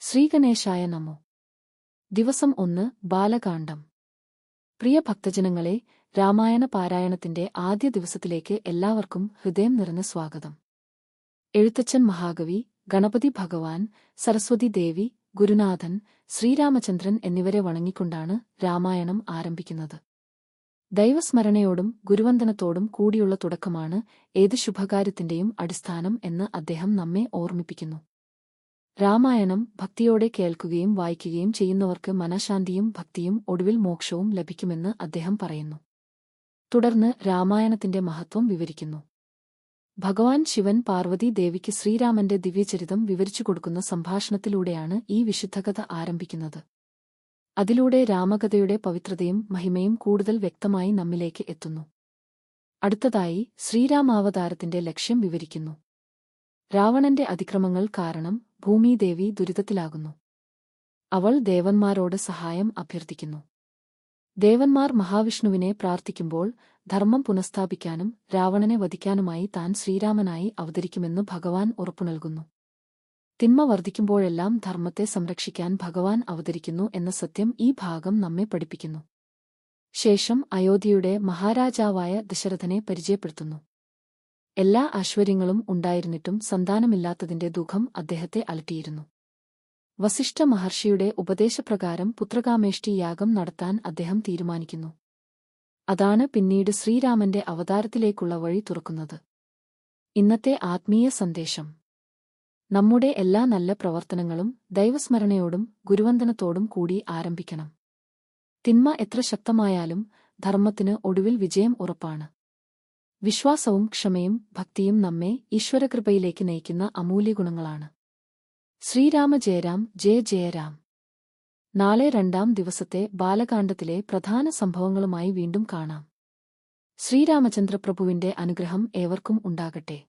ശ്രീഗണേശായ നമോ. ദിവസം 1 ബാലകാണ്ഡം. പ്രിയ ഭക്തജനങ്ങളെ, രാമായണ പാരായണത്തിന്റെ ആദ്യ ദിവസത്തിലേക്ക് എല്ലാവർക്കും ഹൃദയം നിറഞ്ഞ സ്വാഗതം. എഴുത്തച്ഛൻ മഹാകവി, ഗണപതി ഭഗവാൻ, സരസ്വതി ദേവി, ഗുരുനാഥൻ, ശ്രീരാമചന്ദ്രൻ എന്നിവരെ വണങ്ങിക്കൊണ്ടാണ് രാമായണം ആരംഭിക്കുന്നത്. ദൈവസ്മരണയോടും ഗുരുവന്ദനത്തോടും കൂടിയുള്ള തുടക്കമാണ് ഏത് ശുഭകാര്യത്തിന്റെയും അടിസ്ഥാനം എന്ന് അദ്ദേഹം നമ്മെ ഓർമ്മിപ്പിക്കുന്നു. രാമായണം ഭക്തിയോടെ കേൾക്കുകയും വായിക്കുകയും ചെയ്യുന്നവർക്ക് മനഃശാന്തിയും ഭക്തിയും ഒടുവിൽ മോക്ഷവും ലഭിക്കുമെന്ന് അദ്ദേഹം പറയുന്നു. തുടർന്ന് രാമായണത്തിന്റെ മഹത്വം വിവരിക്കുന്നു. ഭഗവാൻ ശിവൻ പാർവതി ദേവിക്ക് ശ്രീരാമന്റെ ദിവ്യചരിതം വിവരിച്ചുകൊടുക്കുന്ന സംഭാഷണത്തിലൂടെയാണ് ഈ വിശുദ്ധകഥ ആരംഭിക്കുന്നത്. അതിലൂടെ രാമകഥയുടെ പവിത്രതയും മഹിമയും കൂടുതൽ വ്യക്തമായി നമ്മിലേക്ക് എത്തുന്നു. അടുത്തതായി ശ്രീരാമാവതാരത്തിന്റെ ലക്ഷ്യം വിവരിക്കുന്നു. രാവണന്റെ അതിക്രമങ്ങൾ കാരണം ഭൂമിദേവി ദുരിതത്തിലാകുന്നു. അവൾ ദേവന്മാരോട് സഹായം അഭ്യർത്ഥിക്കുന്നു. ദേവന്മാർ മഹാവിഷ്ണുവിനെ പ്രാർത്ഥിക്കുമ്പോൾ ധർമ്മം പുനഃസ്ഥാപിക്കാനും രാവണനെ വധിക്കാനുമായി താൻ ശ്രീരാമനായി അവതരിക്കുമെന്ന് ഭഗവാൻ ഉറപ്പുനൽകുന്നു. തിന്മ വർദ്ധിക്കുമ്പോഴെല്ലാം ധർമ്മത്തെ സംരക്ഷിക്കാൻ ഭഗവാൻ അവതരിക്കുന്നു എന്ന സത്യം ഈ ഭാഗം നമ്മെ പഠിപ്പിക്കുന്നു. ശേഷം അയോധ്യയുടെ മഹാരാജാവായ ദശരഥനെ പരിചയപ്പെടുത്തുന്നു. എല്ലാ ഐശ്വര്യങ്ങളും ഉണ്ടായിരുന്നിട്ടും സന്താനമില്ലാത്തതിന്റെ ദുഃഖം അദ്ദേഹത്തെ അലട്ടിയിരുന്നു. വസിഷ്ഠ മഹർഷിയുടെ ഉപദേശപ്രകാരം പുത്രകാമേഷ്ടി യാഗം നടത്താൻ അദ്ദേഹം തീരുമാനിക്കുന്നു. അതാണ് പിന്നീട് ശ്രീരാമന്റെ അവതാരത്തിലേക്കുള്ള വഴി തുറക്കുന്നത്. ഇന്നത്തെ ആത്മീയ സന്ദേശം: നമ്മുടെ എല്ലാ നല്ല പ്രവർത്തനങ്ങളും ദൈവസ്മരണയോടും ഗുരുവന്ദനത്തോടും കൂടി ആരംഭിക്കണം. തിന്മ എത്ര ശക്തമായാലും ധർമ്മത്തിന് ഒടുവിൽ വിജയം ഉറപ്പാണ്. വിശ്വാസവും ക്ഷമയും ഭക്തിയും നമ്മെ ഈശ്വരകൃപയിലേക്ക് നയിക്കുന്ന അമൂല്യഗുണങ്ങളാണ്. ശ്രീരാമ ജയരാം, ജയ ജയരാം. നാളെ 2ാം ദിവസത്തെ ബാലകാണ്ഡത്തിലെ പ്രധാന സംഭവങ്ങളുമായി വീണ്ടും കാണാം. ശ്രീരാമചന്ദ്രപ്രഭുവിന്റെ അനുഗ്രഹം ഏവർക്കും ഉണ്ടാകട്ടെ.